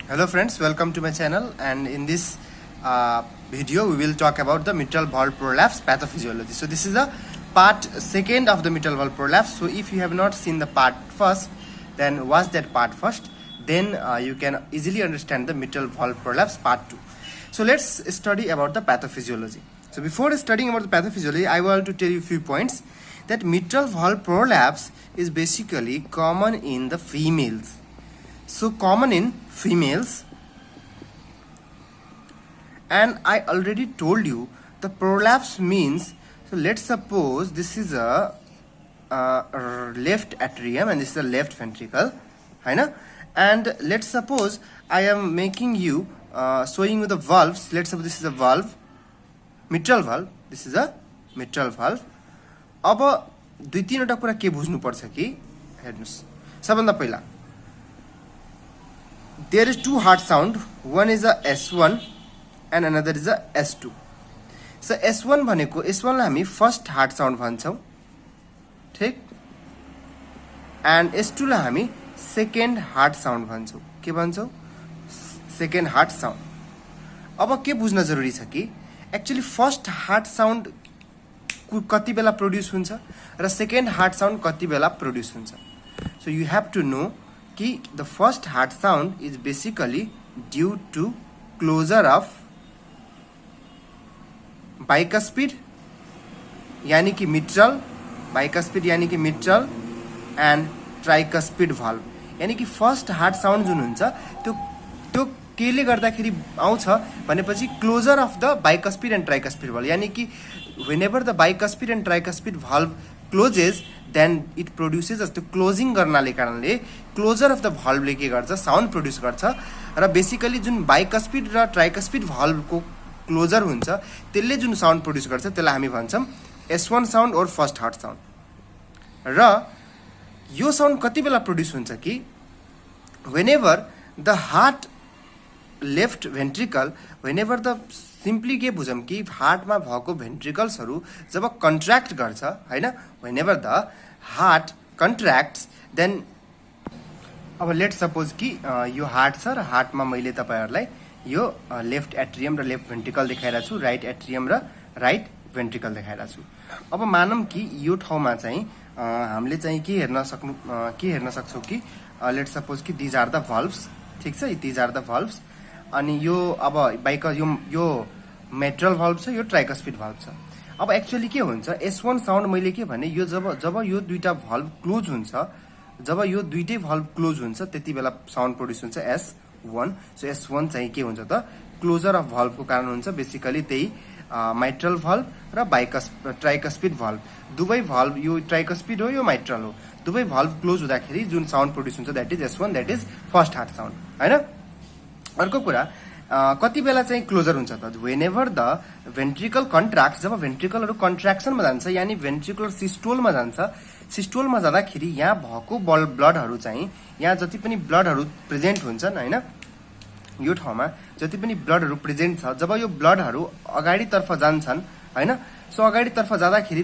Hello friends, welcome to my channel, and in this video we will talk about the mitral valve prolapse pathophysiology. So this is the part second of the mitral valve prolapse. So if you have not seen the part first, then watch that part first, then you can easily understand the mitral valve prolapse part 2. So let's study about the pathophysiology. So before studying about the pathophysiology, I want to tell you a few points that mitral valve prolapse is basically common in the females. So common in females, and I already told you the prolapse means, so let's suppose this is a left atrium and this is a left ventricle, right? And let's suppose I am making you showing you the valves. Let's suppose this is a valve, mitral valve, this is a mitral valve. अब दुई तीनवटा कुरा के बुझ्नुपर्छ कि हेर्नुस्, सबभन्दा पहिला there is two heart sound, one is a S1 and another is a S2. So S1 भनेको, S1 लाई हामी फर्स्ट हार्ट साउन्ड भन्छौं, ठीक, and S2 लाई हामी सेकेन्ड हार्ट साउन्ड भन्छौं. के भन्छौं? Second heart sound. अब के बुझ्न जरुरी छ कि एक्चुअली फर्स्ट हार्ट साउन्ड कति बेला प्रोड्युस हुन्छ र सेकेन्ड हार्ट साउन्ड कति बेला प्रोड्युस हुन्छ. So you have to know कि the first heart sound is basically due to closure of bicuspid यानी कि mitral, bicuspid यानी कि mitral and tricuspid valve. यानी कि फर्स्ट हार्ट साउन्ड जुन हुन्छ त्यो केले गर्दाखेरि आउँछ भनेपछि closure of the bicuspid and tricuspid valve. यानी कि whenever the bicuspid and tricuspid valve closes, then it produces त्यो क्लोजिङ गर्नाले कारणले क्लोजर अफ द भल्भले के गर्छ, साउन्ड प्रोड्युस गर्छ. र बेसिकली जुन बाइकस्पिड र ट्राइकस्पिड भल्भको क्लोजर हुन्छ त्यसले जुन साउन्ड प्रोड्युस गर्छ त्यसलाई हामी भन्छौं S1 साउन्ड और फर्स्ट हार्ट साउन्ड. र यो साउन्ड कति बेला प्रोड्युस हुन्छ कि whenever the heart left ventricle, whenever the simply के बुझौं कि हार्टमा भएको भेन्ट्रिकल्सहरु जब कन्ट्र्याक्ट गर्छ, हैन, whenever the heart contracts, then अब लेट सपोज कि यो हार्ट छ र हार्टमा मैले तपाईहरुलाई यो लेफ्ट एट्रियम र लेफ्ट भेन्ट्रिकल देखाइरा छु, राइट एट्रियम र राइट भेन्ट्रिकल देखाइरा छु. अब मानौं कि यो ठाउँमा चाहिँ हामीले चाहिँ के हेर्न सक्छौं कि लेट सपोज कि दिज आर द valves, ठीक छ, दिज आर द valves. अनि यो अब यो मेट्रल valve छ, यो ट्राइकस्पिड valve छ. अब एक्चुअली के हुन्छ, S1 साउन्ड मैले के भने, यो जब यो दुईटा valve क्लोज हुन्छ, जब यो दुईटै valve क्लोज हुन्छ त्यति बेला साउन्ड प्रोड्युस हुन्छ S1. सो S1 चाहिँ के हुन्छ त, क्लोजर अफ valve को कारण हुन्छ. बेसिकली त्यही माइट्रल valve र ट्राइकस्पिड valve, दुवै valve, यो ट्राइकस्पिड हो यो माइट्रल हो, दुवै valve क्लोज हुँदाखेरि जुन साउन्ड प्रोड्युस हुन्छ that is S1, that is first heart sound, हैन. अर्को कुरा कति बेला चाहिँ क्लोजर हुन्छ त, whenever the ventricle contracts, जब भेन्ट्रिकलहरु कन्ट्र्याक्सनमा जान्छ यानी भेन्ट्रिकुलर सिस्टोलमा जान्छ. सिस्टोलमा जाँदाखेरि यहाँ भएको ब्लडहरु चाहिँ, यहाँ जति पनि ब्लडहरु प्रेजेन्ट हुन्छन्, हैन, यो ठाउँमा जति पनि ब्लडहरु प्रेजेन्ट छ, जब यो ब्लडहरु अगाडि तर्फ जान्छन्, हैन, सो अगाडि तर्फ जाँदाखेरि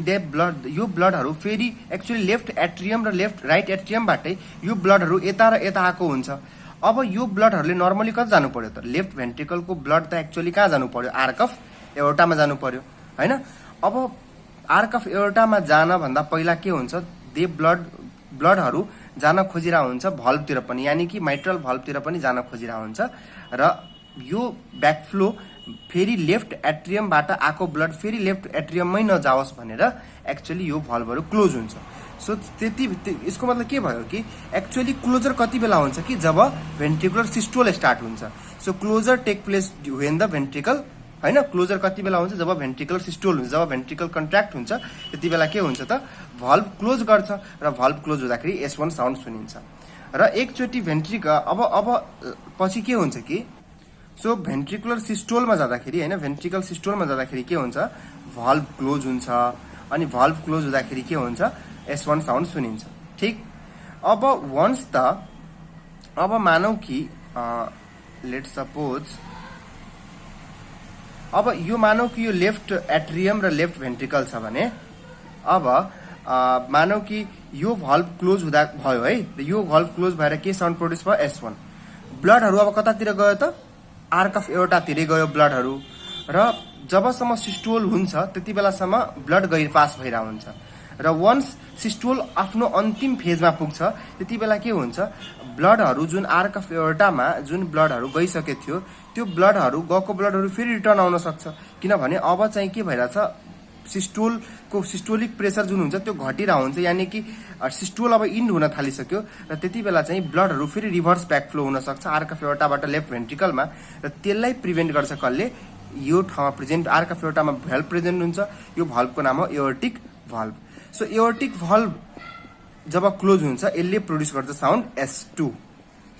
यो ब्लडहरु फेरि एक्चुअली लेफ्ट एट्रियम र लेफ्ट राइट एट्रियमबाटै यो ब्लडहरु यता र यता आएको हुन्छ. अब यो ब्लडहरुले नर्मली कता जानु पर्यो त, लेफ्ट भेन्ट्रिकलको ब्लड त एक्चुअली कहाँ जानु पर्यो, आर्क अफ एओर्टामा जानु पर्यो, हैन. अब आर्क अफ एओर्टामा जान भन्दा पहिला के हुन्छ, दे ब्लडहरु जान खोजिरा हुन्छ भल्भतिर पनि, यानी कि माइट्रल भल्भतिर पनि जान खोजिरा हुन्छ. र यो ब्याकफ्लो फेरि लेफ्ट एट्रियमबाट आको ब्लड फेरि लेफ्ट एट्रियममै नजाओस् भनेर एक्चुअली यो भल्भहरु क्लोज हुन्छ. सो यसको मतलब के भयो कि एक्चुअली क्लोजर कति बेला हुन्छ कि जब भेन्ट्रिकुलर सिस्टोल स्टार्ट हुन्छ. So closure take place when the ventricle, हैन, क्लोजर कति बेला हुन्छ जब भेन्ट्रिकुलर सिस्टोल हुन्छ, जब भेन्ट्रिकल कन्ट्र्याक्ट हुन्छ त्यति बेला के हुन्छ त, भल्भ क्लोज गर्छ र भल्भ क्लोज हुँदाखेरि S1 साउन्ड सुनिन्छ. र एकचोटी भेन्ट्रिकल अब पछि के हुन्छ कि, सो भेन्ट्रिकुलर सिस्टोलमा जाँदाखेरि, हैन, भेन्ट्रिकल सिस्टोलमा जाँदाखेरि के हुन्छ, भल्भ क्लोज हुन्छ. अनि भल्भ क्लोज हुँदाखेरि के हुन्छ, S1 साउन्ड सुनिन्छ, ठीक. अब वन्स त, अब मानौ कि लेट सपोज, अब यो मानौ कि यो लेफ्ट एट्रियम र लेफ्ट भेन्ट्रिकल छ भने, अब मानौ कि यो भल्भ क्लोज हुँदा भयो है, यो भल्भ क्लोज भएर के साउन्ड प्रोड्युस भयो, S1. ब्लडहरू अब कतातिर गयो त आर्क अफ एओर्टातिरै गयो ब्लडहरू र जबसम्म सिस्टोल हुन्छ त्यति बेलासम्म ब्लड पास भइरहेको हुन्छ र वन्स सिस्टोल आफ्नो अन्तिम फेजमा पुग्छ त्यति बेला के हुन्छ ब्लडहरू जुन आर्क अफ एओर्टामा जुन ब्लडहरू गइसकेको थियो त्यो ब्लडहरू गएको ब्लडहरू फेरि रिटर्न आउन सक्छ किनभने अब चाहिँ के भइरहेछ सिस्टोलको सिस्टोलिक प्रेसर जुन हुन्छ त्यो घटिरहेको हुन्छ यानि कि सिस्टोल अब इन्ड हुन थालिसक्यो र त्यति बेला चाहिँ ब्लडहरू फेरि रिभर्स ब्याक फ्लो हुन सक्छ आर्क अफ एओर्टाबाट लेफ्ट भेन्ट्रिकलमा र त्यसलाई प्रिभेन्ट गर्छ कसले यो ठाउँमा प्रेजेन्ट आर्क अफ एओर्टामा भल्भ प्रेजेन्ट हुन्छ यो भल्भको नाम हो aortic valve so aortic valve जब क्लोज हुन्छ यसले प्रोड्युस गर्छ साउन्ड S2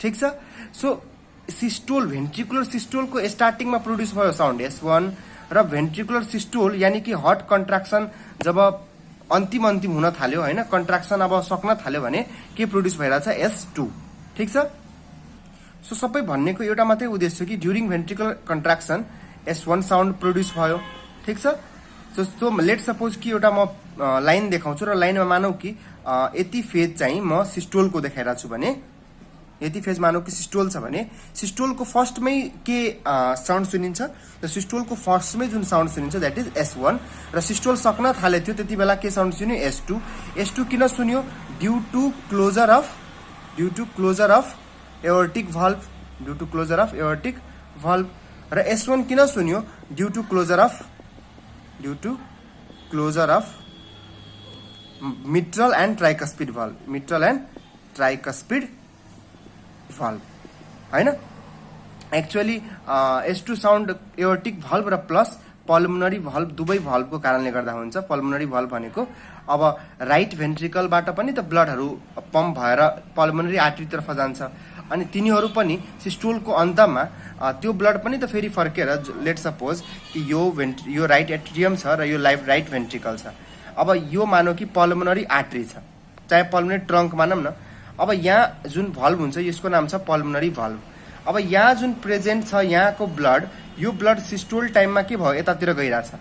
ठीक छ सो सिस्टोल भेन्ट्रिकुलर सिस्टोलको स्टार्टिङमा प्रोड्युस भयो साउन्ड S1 र भेन्ट्रिकुलर सिस्टोल यानी कि हर्ट कन्ट्राक्सन जब अन्तिम हुन थाल्यो हैन कन्ट्राक्सन अब सक्न थाल्यो भने के प्रोड्युस भइरहेछ S2 ठीक छ सो सबै भन्नेको एउटा मात्रै उद्देश्य कि during ventricular contraction S1 sound produce भयो ठीक छ सो लेट सपोज कि एउटा म लाइन देखाउँछु र लाइनमा मानौ कि यति फेज चाहिँ म सिस्टोलको देखाइरहेको छु भने यति फेज मानौ कि सिस्टोल छ भने सिस्टोलको फर्स्टमै के साउन्ड सुनिन्छ र सिस्टोलको फर्स्टमै जुन साउन्ड सुनिन्छ द्याट इज S1 र सिस्टोल सक्न थाले थियो त्यति बेला के साउन्ड सुन्यो S2 किन सुन्यो due to closure of aortic valve र S1 किन सुन्यो due to closure of mitral and tricuspid valve हैन actually S2 sound aortic valve र प्लस पल्मोनरी भल्भ दुवै भल्भको कारणले गर्दा हुन्छ पल्मोनरी भल्भ भनेको अब राइट भेन्ट्रिकलबाट पनि त ब्लडहरू पम्प भएर पल्मोनरी आर्टरीतर्फ जान्छ अनि तिनीहरू पनि सिस्टोलको अन्तमा त्यो ब्लड पनि त फेरि फर्केर लेट सपोज कि यो राइट एट्रियम छ र यो राइट भेन्ट्रिकल छ अब यो मानौ कि पल्मोनरी आर्टरी छ चाहे पल्मोनरी ट्रङ्क मानौँ न अब यहाँ जुन भल्भ हुन्छ यसको नाम छ पल्मोनरी भल्भ अब यहाँ जुन प्रेजेन्ट छ यहाँको ब्लड यो ब्लड सिस्टोल टाइममा के भयो यतातिर गइरहेछ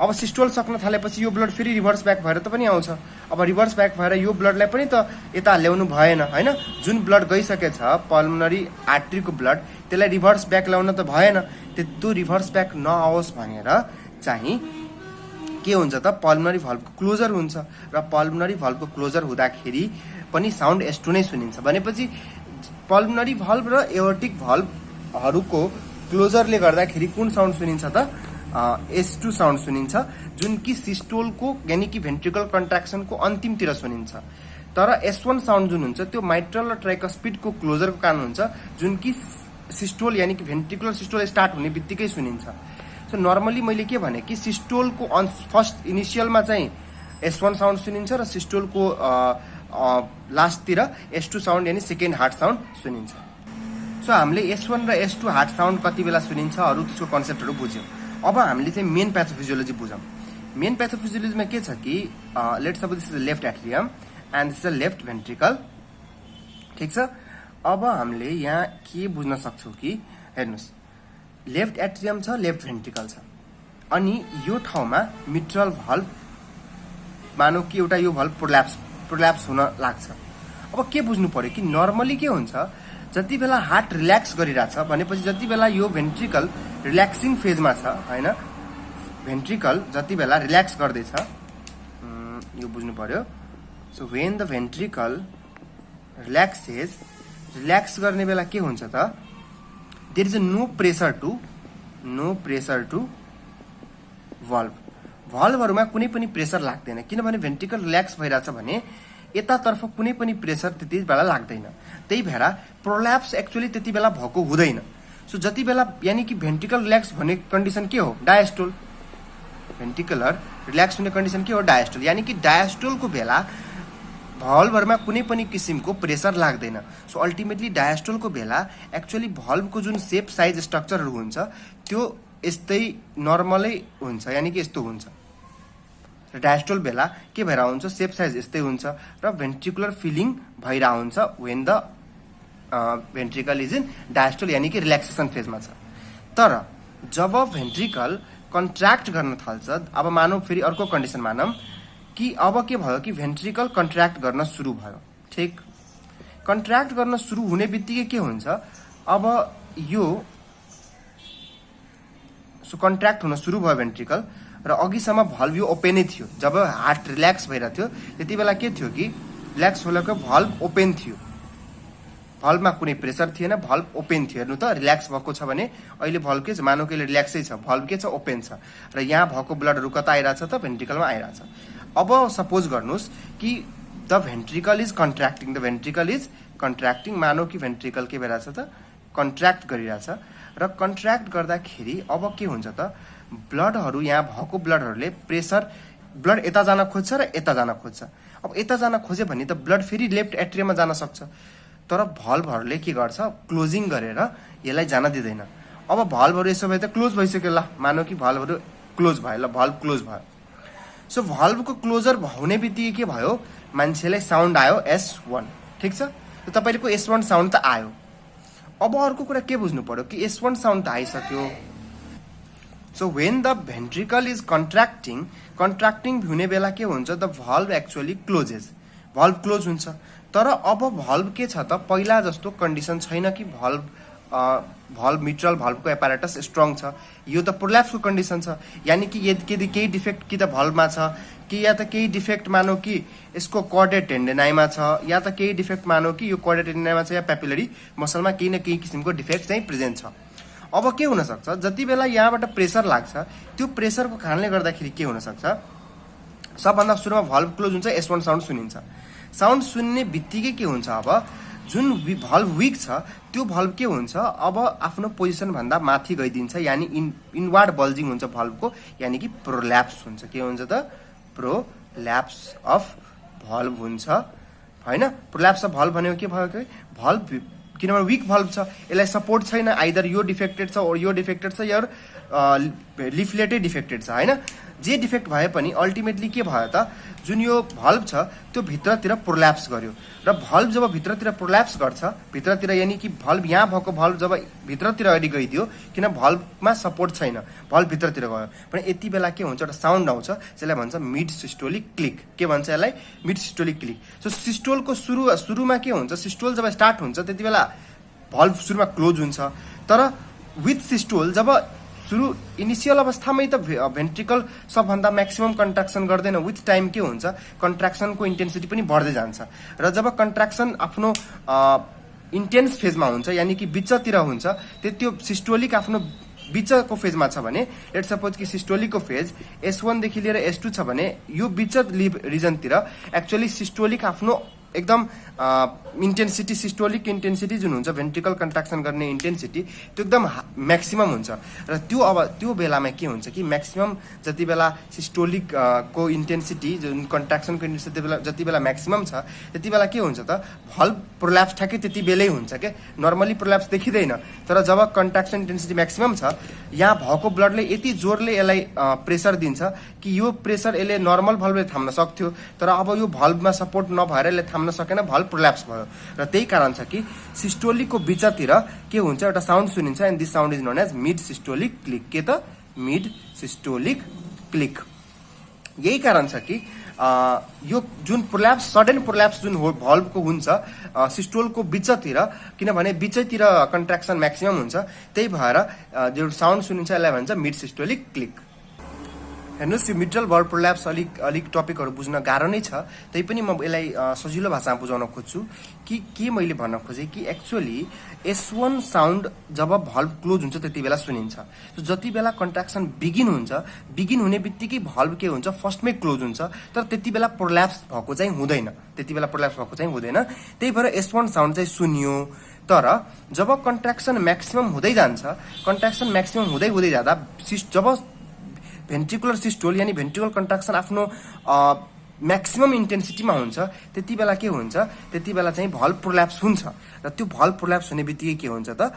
अब सिस्टोल सक्न थालेपछि यो ब्लड फेरि रिभर्स ब्याक भएर त पनि आउँछ अब रिभर्स ब्याक भएर यो ब्लडलाई पनि त यता ल्याउनु भएन हैन जुन ब्लड गइसकेछ पल्मोनरी आर्टरीको ब्लड त्यसलाई रिभर्स ब्याक ल्याउन त भएन त्यो रिभर्स ब्याक नआओस् भनेर चाहिँ के हुन्छ त पल्मोनरी भल्भको क्लोजर हुन्छ र पल्मोनरी भल्भको क्लोजर हुँदाखेरि पनि साउन्ड S2 नै सुनिन्छ भनेपछि पल्मोनरी भल्भ र एओर्टिक भल्भहरूको क्लोजरले गर्दाखेरि कुन साउन्ड सुनिन्छ त S2 साउन्ड सुनिन्छ जुन कि सिस्टोलको यानी कि भेन्ट्रिकल कन्ट्राक्सनको अन्तिमतिर सुनिन्छ तर S1 साउन्ड जुन हुन्छ त्यो माइट्रल र ट्राइकस्पिडको क्लोजरको कारण हुन्छ जुन कि सिस्टोल यानी कि भेन्ट्रिकुलर सिस्टोल स्टार्ट हुने बित्तिकै सुनिन्छ सो नर्मली मैले के भने कि सिस्टोलको फर्स्ट इनिसियलमा चाहिँ S1 साउन्ड सुनिन्छ र सिस्टोलको लास्टतिर S2 साउन्ड यानी सेकेन्ड हार्ट साउन्ड सुनिन्छ सो हामीले S1 र S2 हार्ट साउन्ड कति बेला सुनिन्छ अरू त्यसको कन्सेप्टहरू बुझ्यौँ अब हामीले चाहिँ मेन प्याथोफिजियोलोजी बुझौँ मेन प्याथोफिजियोलोजीमा के छ कि let's suppose this is left atrium and this is left ventricle ठिक छ अब हामीले यहाँ के बुझ्न सक्छौँ कि हेर्नुहोस् लेफ्ट एट्रियम छ लेफ्ट भेन्ट्रिकल छ अनि यो ठाउँमा मिट्रल भल्भ मानौ कि एउटा यो भल्भ प्रोल्याप्स हुन लाग्छ अब के बुझ्नु पर्यो कि नर्मली के हुन्छ जति बेला हार्ट रिल्याक्स गरिरहेछ भनेपछि जति बेला यो भेन्ट्रिकल रिल्याक्सिङ फेजमा छ हैन भेन्ट्रिकल जति बेला रिल्याक्स गर्दैछ यो बुझ्नु पर्यो so when the ventricle relax गर्ने बेला के हुन्छ त there is no pressure to भल्भहरूमा कुनै पनि प्रेसर लाग्दैन किनभने भेन्ट्रिकल रिल्याक्स भइरहेछ भने यतातर्फ कुनै पनि प्रेसर त्यति बेला लाग्दैन त्यही भएर प्रोल्याप्स एक्चुअली त्यति बेला भएको हुँदैन सो जति बेला यानी कि भेन्ट्रिकल रिल्याक्स भन्ने कन्डिसन के हो डायस्टोल भेन्ट्रिकुलर रिल्याक्स हुने कन्डिसन के हो डायस्टोल यानी कि डायस्टोलको बेला भल्भहरूमा कुनै पनि किसिमको प्रेसर लाग्दैन सो अल्टिमेटली डायस्टोलको बेला एक्चुअली भल्भको जुन सेप साइज स्ट्रक्चरहरू हुन्छ त्यो यस्तै नर्मलै हुन्छ यानी कि यस्तो हुन्छ र डायस्टोल बेला के भएर हुन्छ सेप साइज यस्तै हुन्छ र भेन्ट्रिकुलर फिलिङ भइरह हुन्छ when the ventricle is in diastole यानी कि रिल्याक्सेसन फेजमा छ तर जब भेन्ट्रिकल कन्ट्र्याक्ट गर्न थाल्छ अब मानौ फेरि अर्को कन्डिसन मानौँ कि अब के भयो कि भेन्ट्रिकल कन्ट्र्याक्ट गर्न सुरु भयो ठिक कन्ट्र्याक्ट गर्न सुरु हुने बित्तिकै के हुन्छ अब यो कन्ट्र्याक्ट हुन सुरु भयो भेन्ट्रिकल र अघिसम्म भल्भ यो ओपेनै थियो। जब हार्ट रिल्याक्स भइरहेको थियो त्यति बेला के थियो कि रिल्याक्स होलको भल्भ ओपेन थियो, भल्भमा कुनै प्रेसर थिएन, भल्भ ओपेन थियो। हेर्नु त रिल्याक्स भएको छ भने अहिले भल्भ के छ, मानौ कि रिल्याक्सै छ, भल्भ के छ ओपेन छ र यहाँ भएको ब्लडहरू कता आइरहेछ त भेन्ट्रिकलमा आइरहेछ। अब सपोज गर्नुहोस् कि the ventricle is contracting, the ventricle is contracting, मानौ कि भेन्ट्रिकल के भइरहेछ त कन्ट्र्याक्ट गरिरहेछ र कन्ट्र्याक्ट गर्दाखेरि अब के हुन्छ त ब्लडहरू यहाँ भएको ब्लडहरूले प्रेसर ब्लड यता जान खोज्छ र यता जान खोज्छ। अब यता जान खोज्यो भने त ब्लड फेरि लेफ्ट एट्रियममा जान सक्छ, तर भल्भहरूले के गर्छ क्लोजिङ गरेर यसलाई जान दिँदैन। अब भल्भहरू यसो भए त क्लोज भइसक्यो, ल मानौ कि भल्भहरू क्लोज भयो, ल भल्भ क्लोज भयो। सो भल्भको क्लोजर हुने बित्तिकै के भयो, मान्छेलाई साउन्ड आयो S1, ठिक छ, तपाईँको S1 साउन्ड त आयो। अब अर्को कुरा के बुझ्नु पर्यो कि S1 साउन्ड त आइसक्यो। So when the ventricle is contracting हुने बेला के हुन्छ, the valve actually closes, valve close हुन्छ। तर अब भल्भ के छ त पहिला जस्तो कन्डिसन छैन कि भल्भ मिट्रल भल्भको एपारेटस स्ट्रङ छ, यो त प्रोल्याप्सको कन्डिसन छ। यानि कि यदि केही डिफेक्ट कि त भल्भमा छ कि या त केही डिफेक्ट मानौ कि यसको कर्डेड टेन्डेनाइमा छ या त केही डिफेक्ट मानौ कि यो कर्डेड टेन्डेनाइमा छ या पेपिलरी मसलमा केही न केही किसिमको डिफेक्ट चाहिँ प्रेजेन्ट छ। अब के हुनसक्छ, जति बेला यहाँबाट प्रेसर लाग्छ त्यो प्रेसरको कारणले गर्दाखेरि के हुनसक्छ, सबभन्दा सुरुमा भल्भ क्लोज हुन्छ, S1 साउन्ड सुनिन्छ। साउन्ड सुन्ने बित्तिकै के हुन्छ, अब जुन भल्भ विक छ त्यो भल्भ के हुन्छ, अब आफ्नो पोजिसन भन्दा माथि गइदिन्छ, यानि इनवार्ड बल्जिङ हुन्छ भल्भको, यानि कि प्रोल्याप्स हुन्छ। के हुन्छ त प्रोल्याप्स अफ भल्भ हुन्छ हैन। प्रोल्याप्स अफ भल्भ भनेको के भयो कि भल्भ किनभने विक भल्भ छ, यसलाई सपोर्ट छैन, आइदर यो डिफेक्टेड छ और यो डिफेक्टेड छ या लिफलेटै डिफेक्टेड छ हैन। जे डिफेक्ट भए पनि अल्टिमेटली के भयो त, जुन यो भल्भ छ त्यो भित्रतिर प्रोल्याप्स गर्यो र भल्भ जब भित्रतिर प्रोल्याप्स गर्छ, भित्रतिर यानि कि भल्भ यहाँ भएको भल्भ जब भित्रतिर अगाडि गइदियो, किन भल्भमा सपोर्ट छैन, भल्भ भित्रतिर गयो भने यति बेला के हुन्छ, एउटा साउन्ड आउँछ, त्यसलाई भन्छ मिड सिस्टोलिक क्लिक। के भन्छ यसलाई, मिड सिस्टोलिक क्लिक। सो सिस्टोलको सुरुमा के हुन्छ, सिस्टोल जब स्टार्ट हुन्छ त्यति बेला भल्भ सुरुमा क्लोज हुन्छ, तर विथ सिस्टोल जब सुरु इनिसियल अवस्थामै त भेन्ट्रिकल सबभन्दा म्याक्सिमम कन्ट्राक्सन गर्दैन, विथ टाइम के हुन्छ कन्ट्राक्सनको इन्टेन्सिटी पनि बढ्दै जान्छ र जब कन्ट्राक्सन आफ्नो इन्टेन्स फेजमा हुन्छ, यानि कि बिचतिर हुन्छ, त्यो सिस्टोलिक आफ्नो बिचको फेजमा छ भने, लेट सपोज कि सिस्टोलिकको फेज S1 देखि लिएर S2 छ भने यो बिच रिजनतिर एक्चुअली सिस्टोलिक आफ्नो एकदम इन्टेन्सिटी, सिस्टोलिक इन्टेन्सिटी जुन हुन्छ भेन्ट्रिकल कन्ट्राक्सन गर्ने इन्टेन्सिटी त्यो एकदम म्याक्सिमम हुन्छ र त्यो बेलामा के हुन्छ कि म्याक्सिमम जति बेला सिस्टोलिक को इन्टेन्सिटी जुन कन्ट्राक्सनको इन्टेन्सिटी जति बेला म्याक्सिमम छ त्यति बेला के हुन्छ त भल्भ प्रोल्याप्स ठ्याक्कै त्यति बेलै हुन्छ के, नर्मली प्रोल्याप्स देखिँदैन। तर जब कन्ट्राक्सन इन्टेन्सिटी म्याक्सिमम छ, यहाँ भएको ब्लडले यति जोरले यसलाई प्रेसर दिन्छ कि यो प्रेसर यसले नर्मल भल्भले थाम्न सक्थ्यो, तर अब यो भल्भमा सपोर्ट नभएर यसले थाम्न सकेन, भल्भ प्रोल्याप्स भयो र त्यही कारण छ कि सिस्टोलिकको बिचतिर के हुन्छ, एउटा साउन्ड सुनिन्छ and this sound is known as mid systolic click. के त मिड सिस्टोलिक क्लिक। यही कारण छ कि यो जुन प्रोल्याप्स, सडन प्रोल्याप्स जुन भल्भको हुन्छ सिस्टोलको बिचतिर, किनभने बिचैतिर कन्ट्राक्सन म्याक्सिमम हुन्छ, त्यही भएर जो साउन्ड सुनिन्छ यसलाई भन्छ मिड सिस्टोलिक क्लिक। हेर्नुहोस्, यो मिट्रल भल्भ प्रोल्याप्स अलिक टपिकहरू बुझ्न गाह्रो नै छ, तैपनि म यसलाई सजिलो भाषामा बुझाउन खोज्छु कि के मैले भन्न खोजेँ कि एक्चुअली S1 साउन्ड जब भल्भ क्लोज हुन्छ त्यति बेला सुनिन्छ। जति बेला कन्ट्राक्सन बिगिन हुने बित्तिकै भल्भ के हुन्छ, फर्स्टमै क्लोज हुन्छ, तर त्यति बेला प्रोल्याप्स भएको चाहिँ हुँदैन, त्यही भएर S1 साउन्ड चाहिँ सुनियो। तर जब कन्ट्राक्सन म्याक्सिमम हुँदै जान्छ, कन्ट्राक्सन म्याक्सिमम हुँदै जाँदा जब भेन्ट्रिकुलर सिस्टोल यानी भेन्ट्रिकल कन्ट्राक्सन आफ्नो म्याक्सिमम इन्टेन्सिटीमा हुन्छ त्यति बेला के हुन्छ, त्यति बेला चाहिँ भल्भ प्रोल्याप्स हुन्छ र त्यो भल्भ प्रोल्याप्स हुने बित्तिकै के हुन्छ त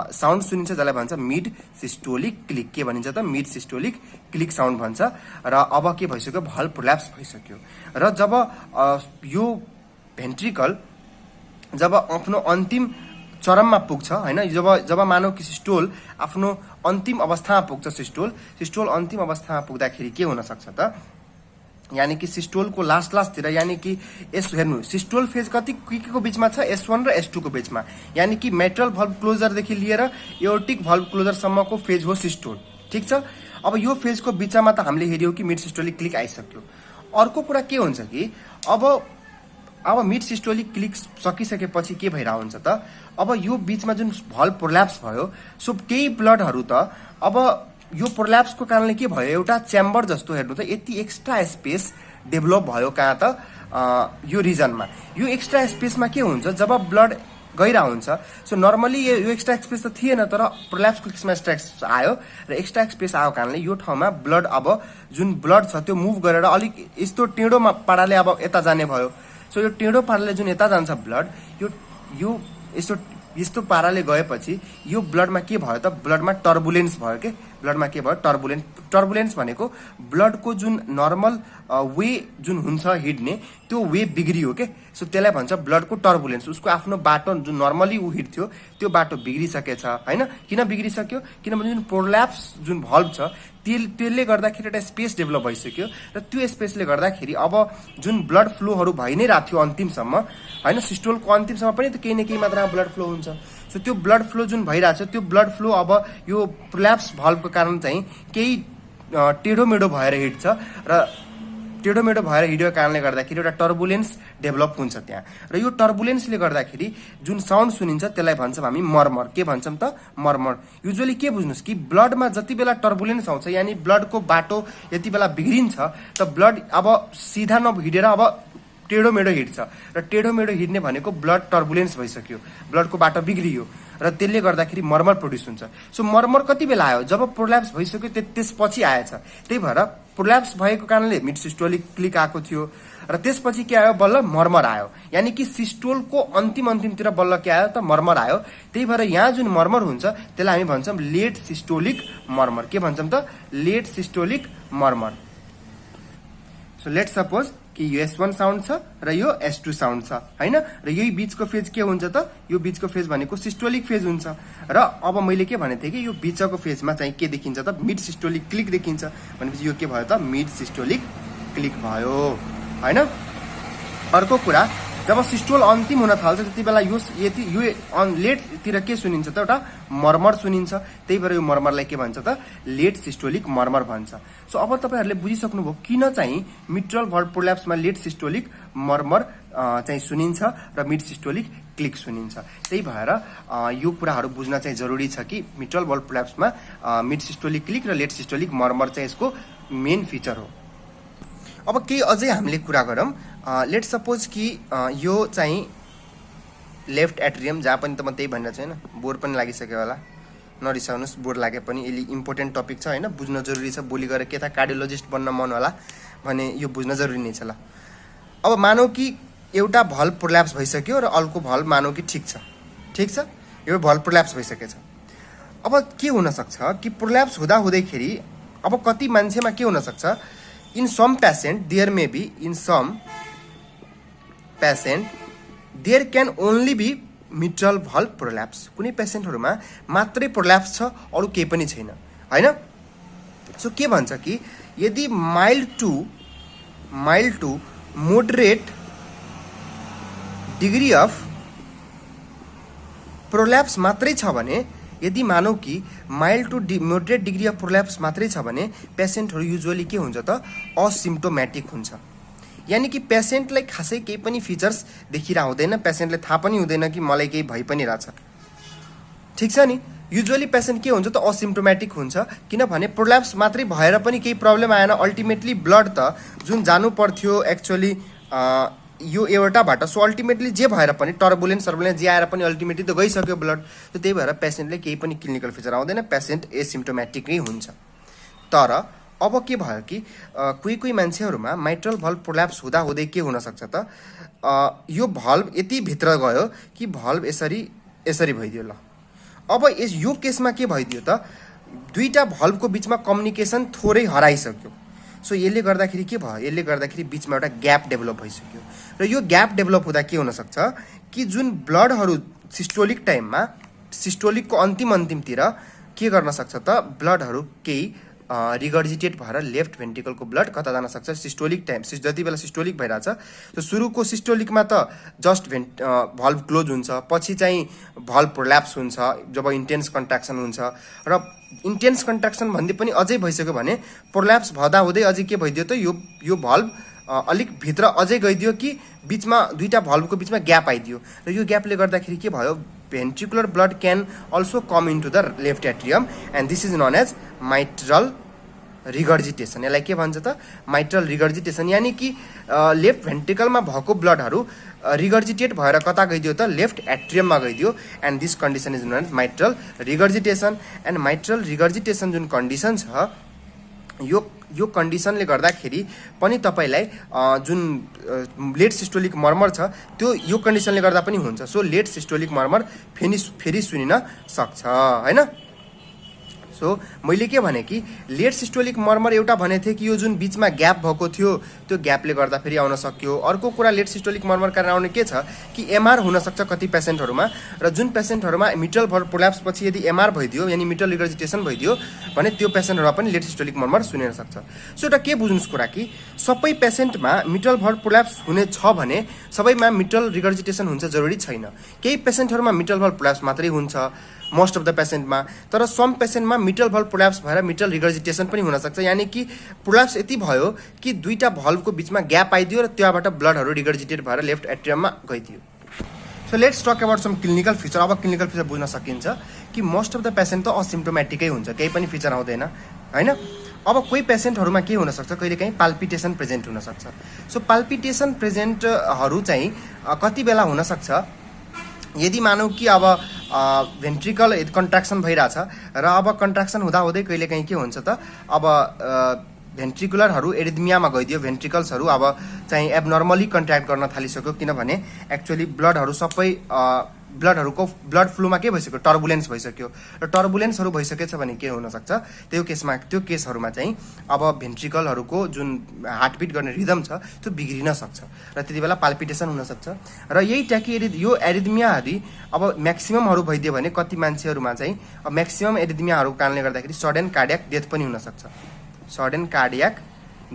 साउन्ड सुनिन्छ, जसलाई भन्छ मिड सिस्टोलिक क्लिक। के भनिन्छ त मिड सिस्टोलिक क्लिक साउन्ड भन्छ। र अब के भइसक्यो, भल्भ प्रोल्याप्स भइसक्यो र जब यो भेन्ट्रिकल जब आफ्नो अन्तिम चरममा पुग्छ हैन, जब मानौ कि सिस्टोल आफ्नो अन्तिम अवस्थामा पुग्छ, सिस्टोल अन्तिम अवस्थामा पुग्दाखेरि के हुन सक्छ त यानी कि सिस्टोलको लास्टतिर यानी कि हेर्नु सिस्टोल फेज कति के को बीचमा छ S1 र S2 को बीचमा यानी कि मेट्रल भल्भ क्लोजरदेखि लिएर एओर्टिक भल्भ क्लोजरसम्मको फेज हो सिस्टोल ठीक छ। अब यो फेजको बिचमा त हामीले हेर्यौं कि मिड सिस्टोलिक क्लिक आइसक्यो। अर्को कुरा के हुन्छ कि अब मिड सिस्टोलिक क्लिक सकिसकेपछि के भइरहेको हुन्छ त अब यो बीचमा जुन भल्भ प्रोल्याप्स भयो सो केही ब्लडहरू त अब यो प्रोल्याप्सको कारणले के भयो एउटा च्याम्बर जस्तो हेर्नु त यति एक्स्ट्रा स्पेस डेभलप भयो कहाँ त यो रिजनमा। यो एक्स्ट्रा स्पेसमा के हुन्छ जब ब्लड गइरहेको हुन्छ सो नर्मली यो एक्स्ट्रा स्पेस त थिएन तर प्रोल्याप्सको केसमा एक्स्ट्रा स्पेस आयो र एक्स्ट्रा स्पेस आएको कारणले यो ठाउँमा ब्लड अब जुन ब्लड छ त्यो मुभ गरेर अलिक यस्तो टेढो पाराले अब यता जाने भयो। सो यो टेढो पाराले जुन यता जान्छ ब्लड यो यस्तो पाराले गएपछि यो ब्लडमा के भयो त ब्लडमा टर्बुलेन्स भयो के ब्लडमा के भयो टर्बुलेन्स भनेको ब्लडको जुन नर्मल वे जुन हुन्छ हिड्ने त्यो वे बिग्रियो के। सो त्यसलाई भन्छ ब्लडको टर्बुलेन्स। उसको आफ्नो बाटो जुन नर्मली ऊ हिड्थ्यो त्यो बाटो बिग्रिसकेछ हैन। किन बिग्रिसक्यो किनभने जुन प्रोल्याप्स जुन भल्भ छ त्यसले गर्दाखेरि एउटा स्पेस डेभलप भइसक्यो र त्यो स्पेसले गर्दाखेरि अब जुन ब्लड फ्लोहरू भइ नै रहेको थियो अन्तिमसम्म हैन सिस्टोलको अन्तिमसम्म पनि त केही न केही मात्रामा ब्लड फ्लो हुन्छ। सो त्यो ब्लड फ्लो जुन भइरहेछ त्यो ब्लड फ्लो अब यो प्रोल्याप्स भल्भको कारण चाहिँ केही टेढो मेढो भएर हिड्छ र टेढो मेढो भएर हिड्यो कारणले गर्दाखेरि एउटा टर्बुलेन्स डेभलप हुन्छ त्यहाँ र यो टर्बुलेन्सले गर्दाखेरि जुन साउन्ड सुनिन्छ त्यसलाई भन्छौँ हामी मर्मर। के भन्छौँ त मर्मर। युजुअली के बुझ्नुस् कि ब्लडमा जति बेला टर्बुलेन्स आउँछ यानी ब्लडको बाटो यति बेला बिग्रिन्छ त ब्लड अब सिधा नहिडेर अब टेढो मेढो हिड्छ र टेढो मेढो हिड्ने भनेको ब्लड टर्बुलेन्स भइसक्यो ब्लडको बाटो बिग्रियो र त्यसले गर्दाखेरि मर्मर प्रोड्युस हुन्छ। सो मर्मर कति बेला आयो जब प्रोल्याप्स भइसक्यो त्यसपछि आएछ। त्यही भएर प्रोल्याप्स भएको कारणले मिड सिस्टोलिक क्लिक आएको थियो र त्यसपछि के आयो बल्ल मर्मर आयो यानी कि सिस्टोलको अन्तिमतिर बल्ल के आयो त मर्मर आयो। त्यही भएर यहाँ जुन मर्मर हुन्छ त्यसलाई हामी भन्छौँ लेट सिस्टोलिक मर्मर। के भन्छौँ त late systolic murmur. So let suppose कि यो S1 साउन्ड छ र यो S2 साउन्ड छ हैन र यही बीचको फेज के हुन्छ त यो बीचको फेज भनेको सिस्टोलिक फेज हुन्छ र अब मैले के भनेको थिएँ कि यो बीचको फेजमा चाहिँ के देखिन्छ त मिड सिस्टोलिक क्लिक देखिन्छ भनेपछि यो के भयो त मिड सिस्टोलिक क्लिक भयो हैन। अर्को कुरा जब सिस्टोल अन्तिम हुन थाल्छ त्यति बेला यो लेटतिर के सुनिन्छ त एउटा मर्मर सुनिन्छ। त्यही भएर यो मर्मरलाई के भन्छ त लेट सिस्टोलिक मर्मर भन्छ। सो अब तपाईहरुले बुझिसक्नुभयो किन चाहिँ मिट्रल भल्भ प्रोल्याप्समा लेट सिस्टोलिक मर्मर चाहिँ सुनिन्छ र मिड सिस्टोलिक क्लिक सुनिन्छ। त्यही भएर यो कुराहरु बुझ्न चाहिँ जरुरी छ कि मिट्रल भल्भ प्रोल्याप्समा मिड सिस्टोलिक क्लिक र लेट सिस्टोलिक मर्मर चाहिँ यसको मेन फिचर हो। अब केही अझै हामीले कुरा गरौँ। लेट सपोज कि यो चाहिँ लेफ्ट एट्रियम जहाँ पनि त म त्यही भन्न छैन बोर्ड पनि लागिसक्यो होला नरिसाउनुस् बोर्ड लागे पनि यसले इम्पोर्टेन्ट टपिक छ हैन बुझ्न जरुरी छ। भोलि गएर के था कार्डियोलोजिस्ट बन्न मन होला भने यो बुझ्न जरुरी नै छ। ल अब मानौ कि एउटा भल्भ प्रोल्याप्स भइसक्यो र अर्को भल्भ मानौ कि ठिक छ यो भल्भ प्रोल्याप्स भइसकेछ। अब के हुन सक्छ कि प्रोल्याप्स हुँदा हुँदैखेरि अब कति मान्छेमा के हुन सक्छ in some patient there may be in some patient there can only be mitral valve prolapse। कुनै पेशेन्टहरुमा मात्रै प्रोल्याप्स छ अरु केही पनि छैन हैन। सो के भन्छ कि यदि mild to moderate degree of prolapse मात्रै छ भने यदि मानौ कि mild to moderate degree of prolapse मात्रै छ भने पेशेन्टहरु युजुअली के हुन्छ त असिम्प्टोमेटिक हुन्छ। यानी कि पेशेन्टलाई खासै केही पनि फिचर्स देखिरा हुँदैन पेशेन्टले थाहा पनि हुँदैन कि मलाई केही भइ पनि रहेछ ठीक छ नि। युजुअली पेशेन्ट के हुन्छ त असिम्प्टोमेटिक हुन्छ किनभने प्रोल्याप्स मात्रै भएर पनि केही प्रब्लम आएन। अल्टिमेटली ब्लड त जुन जानु पर्थ्यो एक्चुअली यो एओर्टाबाट सो अल्टिमेटली जे भएर पनि टर्बुलेन्स जे आएर पनि अल्टिमेटली त गइसक्यो ब्लड। सो त्यही भएर पेशेन्टले केही पनि क्लिनिकल फिचर आउँदैन पेशेन्ट एसिम्प्टोमेटिक नै हुन्छ। तर अब के भयो कि कोही मान्छेहरुमा माइट्रल भल्भ प्रोल्याप्स हुँदा हुँदै के हुन सक्छ त यो भल्भ यति भित्र गयो कि भल्भ यसरी भइदियो। ल अब यो केसमा के भइदियो त दुईटा भल्भको बीचमा कम्युनिकेसन थोरै हराइसक्यो। सो यसले गर्दाखेरि के भयो यसले गर्दाखेरि बीचमा एउटा ग्याप डेभलप भइसक्यो र यो ग्याप डेभलप हुँदा के हुन सक्छ कि जुन ब्लडहरु सिस्टोलिक टाइममा सिस्टोलिकको अन्तिमतिर के गर्न सक्छ त ब्लडहरु केही रिगर्जिटेट भएर लेफ्ट भेन्ट्रिकलको ब्लड कता जान सक्छ सिस्टोलिक टाइम जति बेला सिस्टोलिक भइरहेछ त्यो सुरुको सिस्टोलिकमा त जस्ट भल्भ क्लोज हुन्छ, पछि चाहिँ भल्भ प्रोल्याप्स हुन्छ जब इन्टेन्स कन्ट्राक्सन हुन्छ र इन्टेन्स कन्ट्राक्सन भन्दै पनि अझै भइसक्यो भने प्रोल्याप्स भदा हुँदै अझै के भइदियो त यो भल्भ अलिक भित्र अझै गइदियो कि बिचमा दुईटा भल्भको बिचमा ग्याप आइदियो र यो ग्यापले गर्दाखेरि के भयो ventricular blood can also come into the left atrium and this is known as mitral regurgitation. यसलाई के भन्छ त माइट्रल रिगर्जिटेसन, यानि कि लेफ्ट भेन्ट्रिकलमा भएको ब्लडहरू रिगर्जिटेट भएर कता गइदियो त लेफ्ट एट्रियममा गइदियो and this condition is known as mitral regurgitation. And mitral regurgitation जुन कन्डिसन छ यो कन्डिसनले गर्दाखेरि पनि तपाईलाई जुन लेट सिस्टोलिक मर्मर छ त्यो यो कन्डिसनले गर्दा पनि हुन्छ। सो लेट सिस्टोलिक मर्मर फेरि सुनिन सक्छ हैन। सो मैले के भने कि लेट सिस्टोलिक मर्मर एउटा भनेको थिएँ कि यो जुन बिचमा ग्याप भएको थियो त्यो ग्यापले गर्दा फेरि आउन सक्यो। अर्को कुरा लेट सिस्टोलिक मर्मर कारण आउने के छ कि एमआर हुनसक्छ कति पेसेन्टहरूमा, र जुन पेसेन्टहरूमा मिट्रल प्रोल्याप्स पछि यदि एमआर भइदियो यानि मिट्रल रिगर्जिटेसन भइदियो भने त्यो पेसेन्टहरूमा पनि लेट सिस्टोलिक मर्मर सुनिन सक्छ। सो एउटा के बुझ्नुस् कुरा कि सबै पेसेन्टमा मिट्रल प्रोल्याप्स हुने छ भने सबैमा मिट्रल रिगर्जिटेसन हुन्छ जरुरी छैन। केही पेसेन्टहरूमा मिट्रल प्रोल्याप्स मात्रै हुन्छ मोस्ट अफ द पेसेन्टमा, तर सम पेसेन्टमा मिट्रल भल्भ प्रोल्याप्स भएर मिट्रल रिगर्जिटेसन पनि हुनसक्छ, यानि कि प्रोल्याप्स यति भयो कि दुईटा भल्भको बिचमा ग्याप आइदियो र त्यहाँबाट ब्लडहरू रिगर्जिटेट भएर लेफ्ट एट्रियममा गइदियो। So let's talk about some clinical feature. अब क्लिनिकल फिचर बुझ्न सकिन्छ कि मोस्ट अफ द पेसेन्ट त असिम्प्टोमेटिकै हुन्छ, केही पनि फिचर आउँदैन हैन। अब कोही पेसेन्टहरूमा के हुनसक्छ कहिलेकाहीँ पाल्पिटेसन प्रेजेन्ट हुनसक्छ। सो पाल्पिटेसन प्रेजेन्टहरू चाहिँ कति बेला हुनसक्छ यदि मानौँ कि अब भेन्ट्रिकल कन्ट्राक्सन भइरहेछ र अब कन्ट्राक्सन हुँदाहुँदै कहिलेकाहीँ के हुन्छ त अब भेन्ट्रिकुलरहरू एरिथमियामा गइदियो, भेन्ट्रिकल्सहरू अब चाहिँ एबनर्मली कन्ट्र्याक्ट गर्न थालिसक्यो किनभने एक्चुअली ब्लडहरू सबै ब्लडहरूको ब्लड फ्लोमा के भइसक्यो टर्बुलेन्स भइसक्यो र टर्बुलेन्सहरू भइसकेछ भने के हुनसक्छ त्यो केसहरूमा चाहिँ अब भेन्ट्रिकलहरूको जुन हार्टबिट गर्ने रिदम छ त्यो बिग्रिन सक्छ र त्यति बेला पाल्पिटेसन हुनसक्छ। र यही ट्याकी यो एरिथमियाहरू अब म्याक्सिममहरू भइदियो भने कति मान्छेहरूमा चाहिँ अब म्याक्सिमम एरिथमियाहरूको कारणले गर्दाखेरि सडन कार्डियक डेथ पनि हुनसक्छ, सडन कार्डियक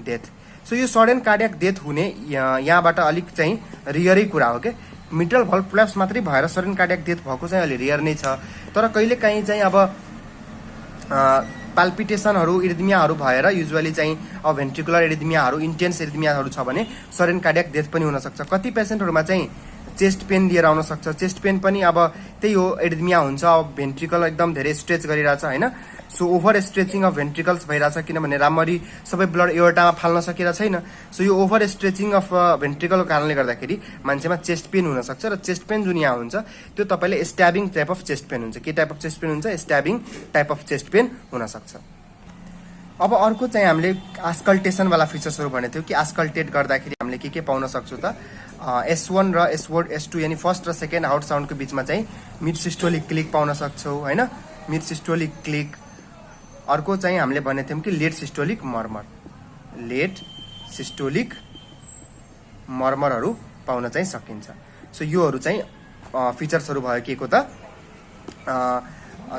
डेथ। सो यो सडन कार्डियक डेथ हुने यहाँबाट अलिक चाहिँ रियरै कुरा हो के, मिट्रल भल्भ प्रोल्याप्स मात्रै भएर सडन कार्डियक डेथ भएको चाहिँ अलि रेयर नै छ, तर कहिलेकाहीँ चाहिँ अब पाल्पिटेसनहरू इरिथमियाहरू भएर युजुअली चाहिँ अब भेन्ट्रिकुलर इरिथमियाहरू इन्टेन्स इरिथमियाहरू छ भने सडन कार्डियक डेथ पनि हुनसक्छ। कति पेसेन्टहरूमा चाहिँ चेस्ट पेन लिएर आउन सक्छ, चेस्ट पेन पनि अब त्यही हो एरिथमिया हुन्छ, अब भेन्ट्रिकल एकदम धेरै स्ट्रेच गरिरहेछ हैन। सो ओभर स्ट्रेचिङ अफ भेन्ट्रिकल्स भइरहेछ किनभने राम्ररी सबै ब्लड एओर्टामा फाल्न सकिरहेको छैन। सो यो ओभर स्ट्रेचिङ अफ भेन्ट्रिकलको कारणले गर्दाखेरि मान्छेमा चेस्ट पेन हुनसक्छ र चेस्ट पेन जुन यहाँ हुन्छ त्यो तपाईँले स्ट्याबिङ टाइप अफ चेस्ट पेन हुन्छ। के टाइप अफ चेस्ट पेन हुन्छ? स्ट्याबिङ टाइप अफ चेस्ट पेन हुनसक्छ। अब अर्को चाहिँ हामीले आस्कल्टेसनवाला फिचर्सहरू भनेको थियो कि आस्कल्टेट गर्दाखेरि हामीले के पाउन सक्छौँ त S1 र S2 यानि फर्स्ट र सेकेन्ड आउट साउन्डको बिचमा चाहिँ मिड सिस्टोलिक क्लिक पाउन सक्छौँ हैन, मिड सिस्टोलिक क्लिक। अर्को चाहिँ हामीले भनेको थियौँ कि late systolic murmur, late systolic मर्मरहरू पाउन चाहिँ सकिन्छ। सो योहरू चाहिँ फिचर्सहरू भयो के को त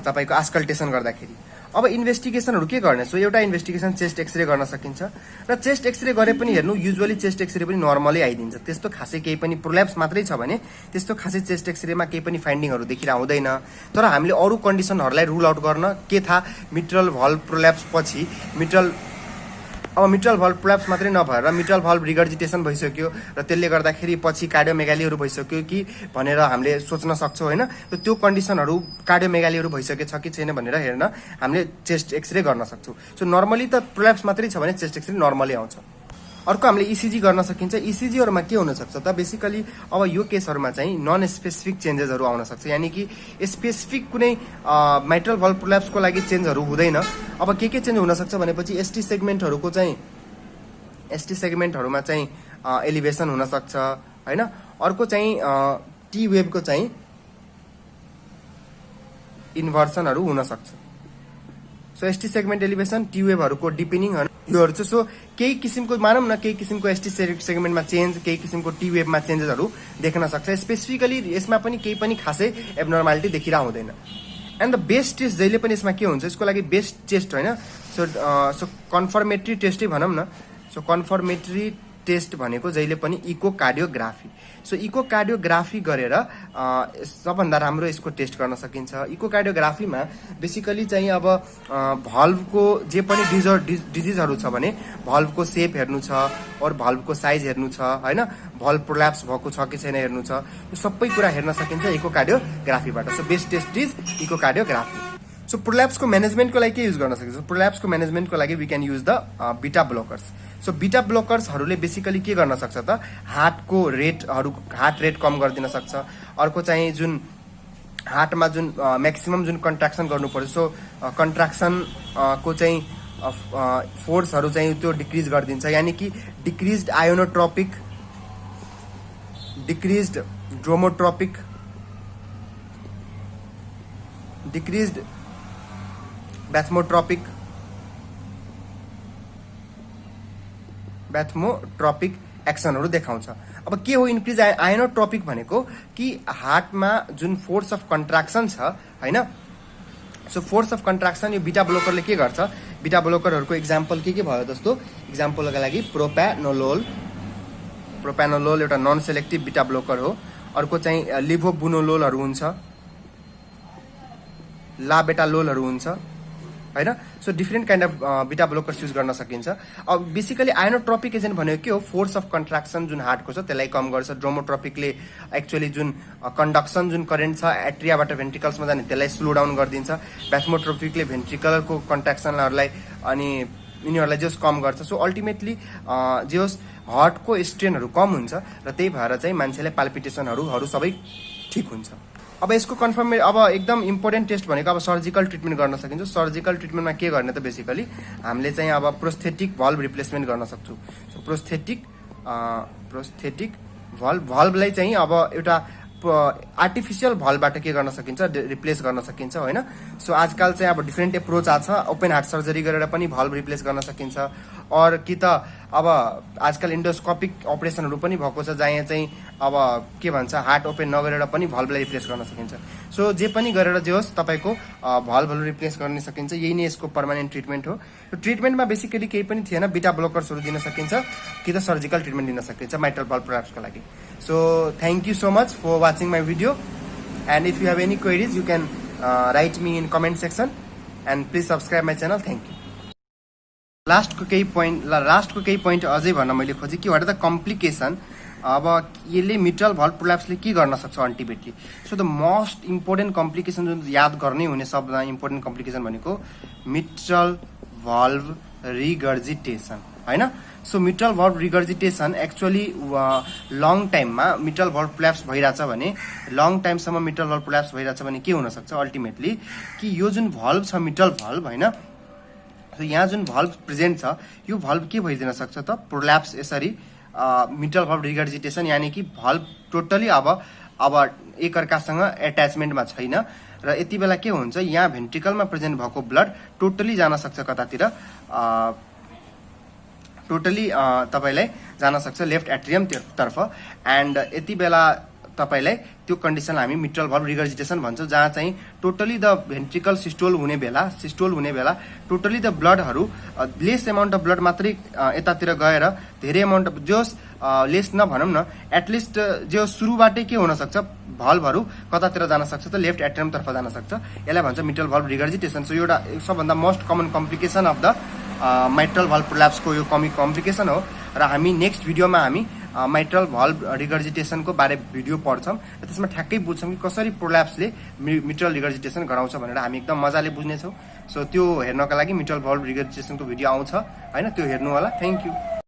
तपाईँको आस्कल्टेसन गर्दाखेरि। अब इन्भेस्टिगेसनहरू के गर्ने? सो एउटा इन्भेस्टिगेसन चेस्ट एक्सरे गर्न सकिन्छ र चेस्ट एक्सरे गरे पनि हेर्नु युजुअली चेस्ट एक्सरे पनि नर्मलै आइदिन्छ, त्यस्तो खासै केही पनि प्रोल्याप्स मात्रै छ भने त्यस्तो खासै चेस्ट एक्सरेमा केही पनि फाइन्डिङहरू देखिएर आउँदैन। तर हामीले अरू कन्डिसनहरूलाई रुल आउट गर्न के थाहा मिट्रल भल्भ प्रोल्याप्स पछि मिट्रल भल्भ प्रोल्याप्स मात्रै नभएर मिट्रल भल्भ रिगर्जिटेसन भइसक्यो र त्यसले गर्दाखेरि पछि कार्डियोमेगालीहरू भइसक्यो कि भनेर हामीले सोच्न सक्छौँ हैन। त्यो कन्डिसनहरू कार्डियोमेगालीहरू भइसकेछ कि छैन भनेर हेर्न हामीले चेस्ट एक्सरे गर्न सक्छौँ। सो नर्मली त प्रोल्याप्स मात्रै छ भने चेस्ट एक्सरे नर्मली आउँछ। अर्को हामीले इसिजी गर्न सकिन्छ। इसिजीहरूमा के हुनसक्छ त बेसिकली अब यो केसहरूमा चाहिँ नन स्पेसिफिक चेन्जेसहरू आउन सक्छ, यानि कि स्पेसिफिक कुनै माइट्रल भल्भ प्रोल्याप्सको लागि चेन्जहरू हुँदैन। अब के चेन्ज हुनसक्छ भनेपछि एसटी सेगमेन्टहरूमा चाहिँ एलिभेसन हुनसक्छ हैन। अर्को चाहिँ टी वेभको चाहिँ इन्भर्सनहरू हुनसक्छ। So ST segment elevation T वेभहरूको डिपेनिङ योहरू चाहिँ। सो केही किसिमको मानौँ न केही किसिमको एसटी सेगमेन्टमा चेन्ज केही किसिमको टी वेभमा चेन्जेसहरू देख्न सक्छ। स्पेसिफिकली यसमा पनि केही पनि खासै एबनर्मालिटी देखिरह हुँदैन। एन्ड द बेस्ट टेस्ट जहिले पनि यसमा के हुन्छ, यसको लागि बेस्ट टेस्ट होइन, सो कन्फर्मेटरी टेस्टै भनौँ न। सो कन्फर्मेटरी टेस्ट भनेको जहिले पनि इकोकार्डियोग्राफी। सो इकोकार्डियोग्राफी गरेर सबभन्दा राम्रो यसको टेस्ट गर्न सकिन्छ। इकोकार्डियोग्राफीमा बेसिकली चाहिँ अब भल्भको जे पनि डिजिजहरू छ भने भल्भको सेप हेर्नु छ, और भल्भको साइज हेर्नु छ होइन, भल्भ प्रोल्याप्स भएको छ कि छैन हेर्नु छ, यो सबै कुरा हेर्न सकिन्छ इकोकार्डियोग्राफीबाट। So best test is echocardiography. So प्रोल्याप्सको म्यानेजमेन्टको लागि के युज गर्न सकिन्छ? प्रोल्याप्सको म्यानेजमेन्टको लागि we can use the beta blockers. So beta ब्लोकर्सहरूले बेसिकली के गर्न सक्छ त, हार्ट रेट कम गरिदिन सक्छ। अर्को चाहिँ जुन हार्टमा जुन म्याक्सिमम जुन कन्ट्राक्सन गर्नुपर्छ, सो कन्ट्राक्सन को चाहिँ फोर्सहरू चाहिँ त्यो डिक्रिज गरिदिन्छ, यानि कि डिक्रिज्ड आयोनोट्रोपिक, डिक्रिज्ड ड्रोमोट्रोपिक, डिक्रिज्ड ब्याथमोट्रोपिक एक्सनहरू देखाउँछ। अब के हो इन्क्रिज आयोनोट्रोपिक भनेको? कि हार्टमा जुन फोर्स अफ कन्ट्राक्सन छ होइन, सो फोर्स अफ कन्ट्राक्सन यो बिटा ब्लोकरले के गर्छ? बिटा ब्लोकरहरूको इक्जाम्पल के भयो जस्तो, इक्जाम्पलका लागि प्रोप्यानोलोल एउटा नन सेलेक्टिभ बिटा ब्लोकर हो। अर्को चाहिँ लिभोबुनोलोलहरू हुन्छ, लाबेटालोलहरू हुन्छ होइन। सो डिफ्रेन्ट काइन्ड अफ बिटा ब्लोकर्स युज गर्न सकिन्छ। अब बेसिकली आयोनोट्रोपिक एजेन्ट भनेको के हो? फोर्स अफ कन्ट्राक्सन जुन हार्टको छ त्यसलाई कम गर्छ। ड्रोमोट्रोपिकले एक्चुअली जुन कन्डक्सन जुन करेन्ट छ एट्रियाबाट भेन्ट्रिकल्समा जाने त्यसलाई स्लो डाउन गरिदिन्छ। ब्याथमोट्रोपिकले भेन्ट्रिकलको कन्ट्राक्सनहरूलाई अनि यिनीहरूलाई जस कम गर्छ। सो अल्टिमेटली जे होस् हार्टको स्ट्रेनहरू कम हुन्छ र त्यही भएर चाहिँ मान्छेलाई पाल्पिटेसनहरू सबै ठिक हुन्छ। अब यसको कन्फर्म अब एकदम इम्पोर्टेन्ट टेस्ट भनेको अब सर्जिकल ट्रिटमेन्ट गर्न सकिन्छ। सर्जिकल ट्रिटमेन्टमा के गर्ने त बेसिकली हामीले चाहिँ अब प्रोस्थेटिक भल्भ रिप्लेसमेन्ट गर्न सक्छौँ। सो प्रोस्थेटिक भल्भलाई चाहिँ अब एउटा आर्टिफिसियल भल्भबाट के गर्न सकिन्छ? रिप्लेस गर्न सकिन्छ होइन। सो आजकल चाहिँ अब डिफ्रेन्ट एप्रोच आएको छ, ओपन हार्ट सर्जरी गरेर पनि भल्भ रिप्लेस गर्न सकिन्छ। और कि त अब आजकल इन्डोस्कोपिक अपरेसनहरू पनि भएको छ जहाँ चाहिँ अब के भन्छ हार्ट ओपन नगरेर पनि भल्भलाई रिप्लेस गर्न सकिन्छ। सो जे पनि गरेर जे होस् तपाईँको भल्भहरू रिप्लेस गर्न सकिन्छ। यही नै यसको पर्मानेन्ट ट्रिटमेन्ट हो। यो ट्रिटमेन्टमा बेसिकली केही पनि थिएन, बिटा ब्लोकर्सहरू दिन सकिन्छ कि त सर्जिकल ट्रिटमेन्ट दिन सकिन्छ माइट्रल भल्भ प्रोल्याप्सको लागि। So thank you so much for watching my video, and if you have any queries you can write me in comment section, and please subscribe my channel. Thank you. लास्टको केही point अझै भन्न मैले खोजेँ कि what are the complication. अब यसले mitral valve प्रोल्याप्सले के गर्न सक्छ ultimately? So the most important complication जुन याद गर्नै हुने सबभन्दा इम्पोर्टेन्ट कम्प्लिकेसन भनेको मिट्रल भल्भ रिगर्जिटेसन होइन। So mitral valve regurgitation actually long टाइममा मिट्रल भल्भ प्रोल्याप्स भइरहेछ भने, लङ टाइमसम्म मिट्रल भल्भ प्रोल्याप्स भइरहेछ भने के हुनसक्छ अल्टिमेटली कि यो जुन भल्भ छ मिट्रल भल्भ होइन, सो यहाँ जुन भल्भ प्रेजेन्ट छ यो भल्भ के भइदिन सक्छ त? प्रोल्याप्स यसरी मिट्रल भल्भ रिगर्जिटेसन, यानि कि भल्भ टोटली अब एकअर्कासँग एट्याचमेन्टमा छैन र यति बेला के हुन्छ यहाँ भेन्ट्रिकलमा प्रेजेन्ट भएको ब्लड टोटली जान सक्छ कतातिर, टोटली तपाईँलाई जान सक्छ लेफ्ट एट्रियम तर्फ। एन्ड यति बेला तपाईँलाई त्यो कन्डिसन हामी मिट्रल भल्भ रिगर्जिटेसन भन्छौँ, जहाँ चाहिँ टोटली द भेन्ट्रिकल सिस्टोल हुने बेला टोटली द ब्लडहरू लेस एमाउन्ट अफ ब्लड मात्रै यतातिर गएर धेरै एमाउन्ट अफ जोस लेस नभनौँ न, एटलिस्ट जो सुरुबाटै के हुनसक्छ भल्भहरू कतातिर जान सक्छ त? लेफ्ट एट्रियमतर्फ जान सक्छ। यसलाई भन्छ मिट्रल भल्भ रिगर्जिटेसन। सो एउटा सबभन्दा most common complication of the mitral valve प्रोल्याप्सको यो कम्प्लिकेसन हो। र हामी नेक्स्ट भिडियोमा हामी माइट्रल भल्भ रिगर्जिटेसनको बारे भिडियो पढ्छौँ र त्यसमा ठ्याक्कै बुझ्छौँ कि कसरी प्रोल्याप्सले मिट्रल रिगर्जिटेसन गराउँछ भनेर हामी एकदम मजाले बुझ्नेछौँ। सो त्यो हेर्नका लागि मिट्रल भल्भ रिगर्जिटेसनको भिडियो आउँछ होइन, त्यो हेर्नु होला। Thank you.